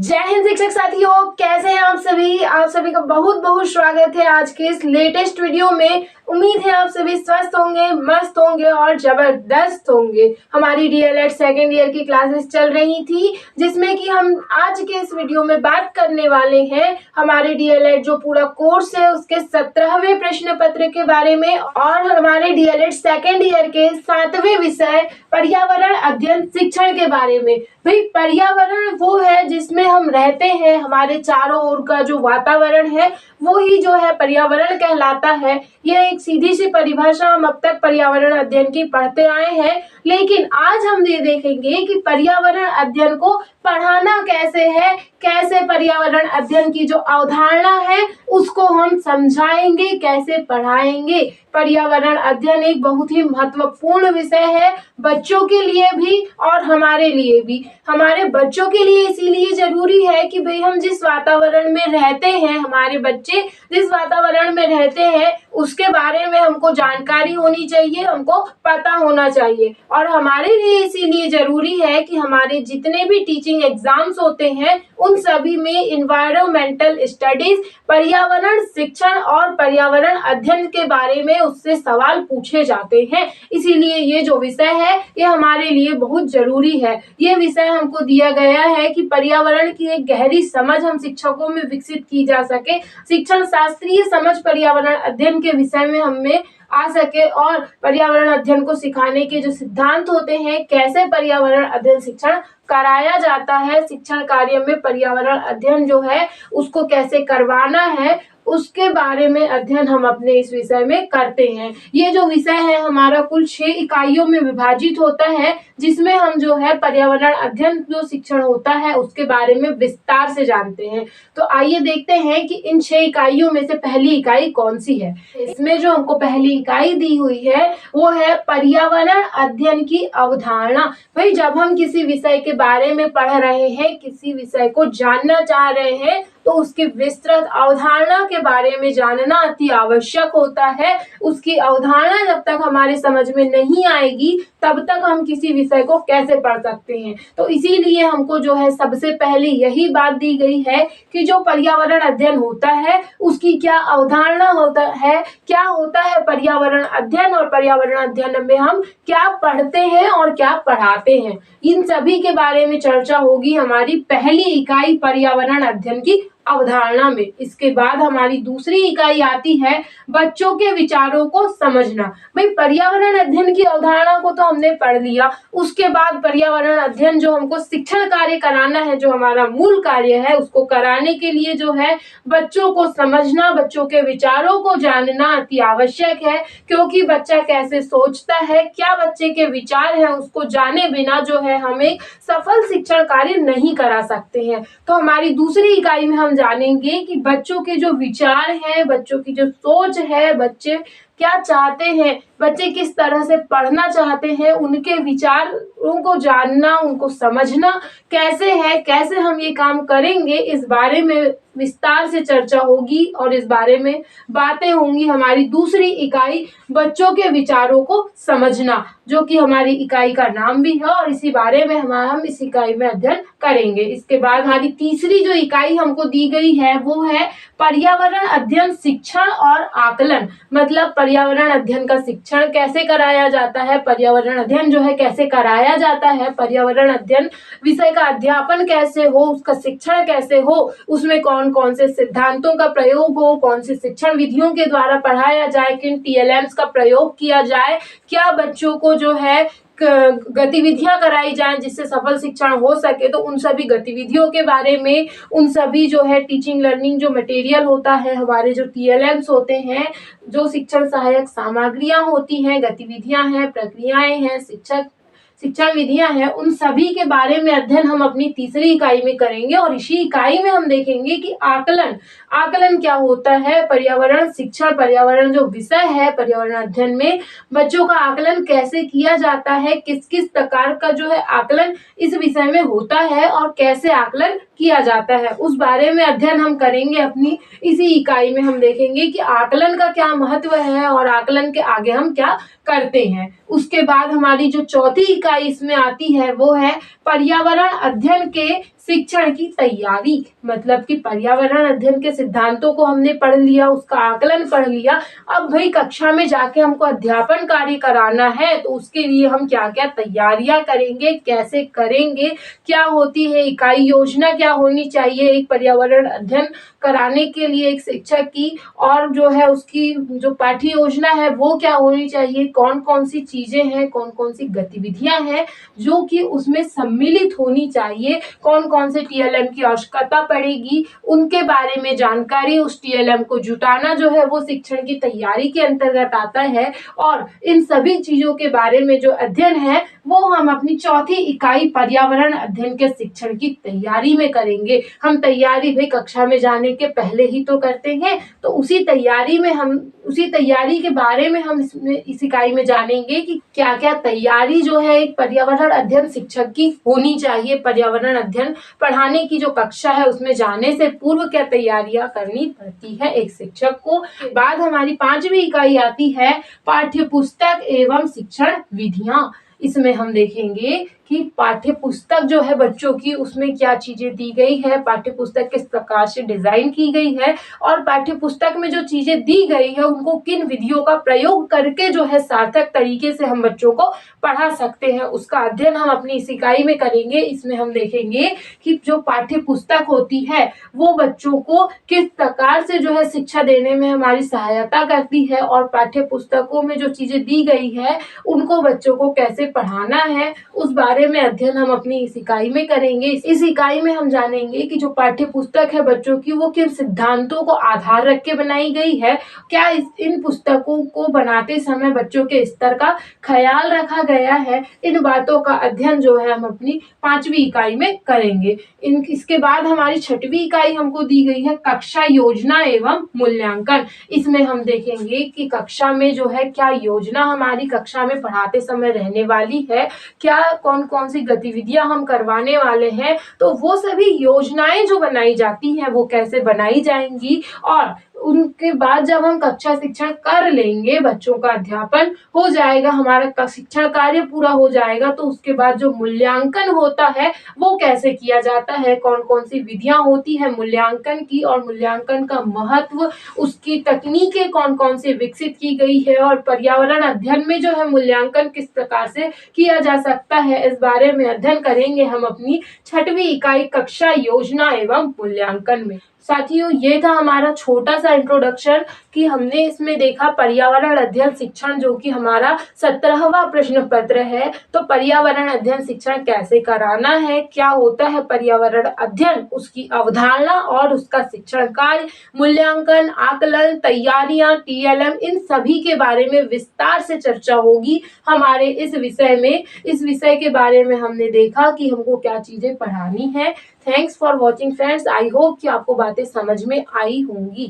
जय हिंद शिक्षक साथियों, कैसे हैं आप सभी का बहुत बहुत स्वागत है आज के इस लेटेस्ट वीडियो में। उम्मीद है आप सभी स्वस्थ होंगे, मस्त होंगे और जबरदस्त होंगे। हमारी डीएलएड सेकेंड ईयर की क्लासेस चल रही थी, जिसमें कि हम आज के इस वीडियो में बात करने वाले हैं हमारे डीएलएड जो पूरा कोर्स है उसके 17वें प्रश्न पत्र के बारे में और हमारे डीएलएड सेकेंड ईयर के 7वें विषय पर्यावरण अध्ययन शिक्षण के बारे में। भाई, पर्यावरण वो है जिसमें हम रहते हैं, हमारे चारों ओर का जो वातावरण है वो ही जो है पर्यावरण कहलाता है। यह एक सीधी सी परिभाषा हम अब तक पर्यावरण अध्ययन की पढ़ते आए हैं, लेकिन आज हम ये देखेंगे कि पर्यावरण अध्ययन को पढ़ाना कैसे है, कैसे पर्यावरण अध्ययन की जो अवधारणा है उसको हम समझाएंगे, कैसे पढ़ाएंगे। पर्यावरण अध्ययन एक बहुत ही महत्वपूर्ण विषय है बच्चों के लिए भी और हमारे लिए भी। हमारे बच्चों के लिए इसीलिए जरूरी है कि भाई हम जिस वातावरण में रहते हैं, हमारे बच्चे जिस वातावरण में रहते हैं उसके बारे में हमको जानकारी होनी चाहिए, हमको पता होना चाहिए। और हमारे लिए इसीलिए जरूरी है कि हमारे जितने भी टीचिंग एग्जाम्स होते हैं उन सभी में इन्वायरमेंटल स्टडीज, पर्यावरण शिक्षण और पर्यावरण अध्ययन के बारे में उससे सवाल पूछे जाते हैं। इसीलिए ये जो विषय है ये हमारे लिए बहुत जरूरी है। ये विषय हमको दिया गया है कि पर्यावरण की एक गहरी समझ हम शिक्षकों में विकसित की जा सके, शिक्षण शास्त्रीय समझ पर्यावरण अध्ययन के विषय में हमें आ सके और पर्यावरण अध्ययन को सिखाने के जो सिद्धांत होते हैं, कैसे पर्यावरण अध्ययन शिक्षण कराया जाता है, शिक्षण कार्य में पर्यावरण अध्ययन जो है उसको कैसे करवाना है, उसके बारे में अध्ययन हम अपने इस विषय में करते हैं। ये जो विषय है हमारा कुल 6 इकाइयों में विभाजित होता है, जिसमें हम जो है पर्यावरण अध्ययन जो शिक्षण होता है उसके बारे में विस्तार से जानते हैं। तो आइए देखते हैं कि इन 6 इकाइयों में से पहली इकाई कौन सी है। इसमें जो हमको पहली इकाई दी हुई है वो है पर्यावरण अध्ययन की अवधारणा। भाई, जब हम किसी विषय के बारे में पढ़ रहे हैं, किसी विषय को जानना चाह रहे हैं तो उसकी विस्तृत अवधारणा के बारे में जानना अति आवश्यक होता है। उसकी अवधारणा जब तक हमारे समझ में नहीं आएगी तब तक हम किसी विषय को कैसे पढ़ सकते हैं। तो इसीलिए हमको जो है सबसे पहले यही बात दी गई है कि जो पर्यावरण अध्ययन होता है उसकी क्या अवधारणा होता है, क्या होता है पर्यावरण अध्ययन और पर्यावरण अध्ययन में हम क्या पढ़ते हैं और क्या पढ़ाते हैं। इन सभी के बारे में चर्चा होगी हमारी पहली इकाई पर्यावरण अध्ययन की अवधारणा में। इसके बाद हमारी दूसरी इकाई आती है बच्चों के विचारों को समझना। भाई, पर्यावरण अध्ययन की अवधारणा को तो हमने पढ़ लिया, उसके बाद पर्यावरण अध्ययन जो हमको शिक्षण कार्य कराना है, जो हमारा मूल कार्य है, उसको कराने के लिए जो है बच्चों को समझना, बच्चों के विचारों को जानना अति आवश्यक है। क्योंकि बच्चा कैसे सोचता है, क्या बच्चे के विचार है, उसको जाने बिना जो है हम एक सफल शिक्षण कार्य नहीं करा सकते हैं। तो हमारी दूसरी इकाई में हम जानेंगे कि बच्चों के जो विचार हैं, बच्चों की जो सोच है, बच्चे क्या चाहते हैं, बच्चे किस तरह से पढ़ना चाहते हैं, उनके विचारों को जानना, उनको समझना कैसे है, कैसे हम ये काम करेंगे, इस बारे में विस्तार से चर्चा होगी और इस बारे में बातें होंगी हमारी दूसरी इकाई बच्चों के विचारों को समझना, जो कि हमारी इकाई का नाम भी है और इसी बारे में हम इस इकाई में अध्ययन करेंगे। इसके बाद हमारी तीसरी जो इकाई हमको दी गई है वो है पर्यावरण अध्ययन शिक्षण और आकलन। मतलब पर्यावरण अध्ययन का शिक्षण कैसे कराया जाता है, पर्यावरण अध्ययन जो है कैसे कराया जाता है, पर्यावरण अध्ययन विषय का अध्यापन कैसे हो, उसका शिक्षण कैसे हो, उसमें कौन कौन से सिद्धांतों का प्रयोग हो, कौन सी शिक्षण विधियों के द्वारा पढ़ाया जाए, किन टीएलएम्स का प्रयोग किया जाए, क्या बच्चों को जो है गतिविधियां कराई जाएं जिससे सफल शिक्षण हो सके। तो उन सभी गतिविधियों के बारे में, उन सभी जो है टीचिंग लर्निंग जो मटेरियल होता है, हमारे जो टीएलएम्स होते हैं, जो शिक्षण सहायक सामग्रियां होती हैं, गतिविधियां हैं, प्रक्रियाएं हैं, शिक्षण विधियां हैं, उन सभी के बारे में अध्ययन हम अपनी तीसरी इकाई में करेंगे। और इसी इकाई में हम देखेंगे कि आकलन क्या होता है, पर्यावरण शिक्षण, पर्यावरण जो विषय है पर्यावरण अध्ययन में बच्चों का आकलन कैसे किया जाता है, किस किस प्रकार का जो है आकलन इस विषय में होता है और कैसे आकलन किया जाता है, उस बारे में अध्ययन हम करेंगे अपनी इसी इकाई में। हम देखेंगे कि आकलन का क्या महत्व है और आकलन के आगे हम क्या करते हैं। उसके बाद हमारी जो चौथी इकाई इसमें आती है वो है पर्यावरण अध्ययन के शिक्षण की तैयारी, मतलब कि पर्यावरण अध्ययन के सिद्धांतों को हमने पढ़ लिया, उसका आकलन पढ़ लिया। अब भाई कक्षा में जाके हमको अध्यापन कार्य कराना है, तो उसके लिए हम क्या क्या तैयारियां करेंगे, कैसे करेंगे, क्या होती है इकाई योजना, क्या होनी चाहिए एक पर्यावरण अध्ययन कराने के लिए एक शिक्षक की, और जो है उसकी जो पाठ्य योजना है वो क्या होनी चाहिए, कौन कौन सी चीजें हैं, कौन कौन सी गतिविधियां हैं जो कि उसमें सम्मिलित होनी चाहिए, कौन कौन से टीएलएम की आवश्यकता पड़ेगी, उनके बारे में जानकारी, उस टीएलएम को जुटाना जो है वो शिक्षण की तैयारी के अंतर्गत आता है। और इन सभी चीजों के बारे में जो अध्ययन है वो हम अपनी चौथी इकाई पर्यावरण अध्ययन के शिक्षण की तैयारी में करेंगे। हम तैयारी भाई कक्षा में जाने के पहले ही तो करते हैं, तो उसी तैयारी के बारे में हम इस इकाई में जानेंगे कि क्या क्या तैयारी जो है एक पर्यावरण अध्ययन शिक्षक की होनी चाहिए। पर्यावरण अध्ययन पढ़ाने की जो कक्षा है उसमें जाने से पूर्व क्या तैयारियां करनी पड़ती है एक शिक्षक को। बाद हमारी 5वीं इकाई आती है पाठ्य पुस्तक एवं शिक्षण विधियां। इसमें हम देखेंगे कि पाठ्य पुस्तक जो है बच्चों की, उसमें क्या चीजें दी गई है, पाठ्य पुस्तक किस प्रकार से डिजाइन की गई है, और पाठ्य पुस्तक में जो चीजें दी गई है उनको किन विधियों का प्रयोग करके जो है सार्थक तरीके से हम बच्चों को पढ़ा सकते हैं, उसका अध्ययन हम अपनी इस इकाई में करेंगे। इसमें हम देखेंगे कि जो पाठ्य पुस्तक होती है वो बच्चों को किस प्रकार से जो है शिक्षा देने में हमारी सहायता करती है, और पाठ्य पुस्तकों में जो चीजें दी गई है उनको बच्चों को कैसे पढ़ाना है, उस बारे में अध्ययन हम अपनी इस इकाई में करेंगे। इस इकाई में हम जानेंगे कि जो पाठ्य पुस्तक है बच्चों की वो किन सिद्धांतों को आधार रख के बनाई गई है, क्या इन पुस्तकों को बनाते समय बच्चों के स्तर का ख्याल रखा गया है, इन बातों का अध्ययन जो है हम अपनी 5वीं इकाई में करेंगे। इसके बाद हमारी 6वीं इकाई हमको दी गई है कक्षा योजना एवं मूल्यांकन। इसमें हम देखेंगे कि कक्षा में जो है क्या योजना हमारी कक्षा में पढ़ाते समय रहने वाली है, क्या कौन कौन सी गतिविधियां हम करवाने वाले हैं, तो वो सभी योजनाएं जो बनाई जाती हैं वो कैसे बनाई जाएंगी, और उनके बाद जब हम कक्षा शिक्षण कर लेंगे, बच्चों का अध्यापन हो जाएगा, हमारा शिक्षण कार्य पूरा हो जाएगा, तो उसके बाद जो मूल्यांकन होता है वो कैसे किया जाता है, कौन कौन सी विधियां होती है मूल्यांकन की, और मूल्यांकन का महत्व, उसकी तकनीकें कौन कौन सी विकसित की गई है, और पर्यावरण अध्ययन में जो है मूल्यांकन किस प्रकार से किया जा सकता है, इस बारे में अध्ययन करेंगे हम अपनी 6वीं इकाई कक्षा योजना एवं मूल्यांकन में। साथियों, ये था हमारा छोटा सा इंट्रोडक्शन कि हमने इसमें देखा पर्यावरण अध्ययन शिक्षण जो कि हमारा 17वां प्रश्न पत्र है। तो पर्यावरण अध्ययन शिक्षण कैसे कराना है, क्या होता है पर्यावरण अध्ययन, उसकी अवधारणा और उसका शिक्षण कार्य, मूल्यांकन, आकलन, तैयारियां, टीएलएम, इन सभी के बारे में विस्तार से चर्चा होगी हमारे इस विषय में। इस विषय के बारे में हमने देखा कि हमको क्या चीजें पढ़ानी है। Thanks for watching friends. I hope कि आपको बातें समझ में आई होंगी।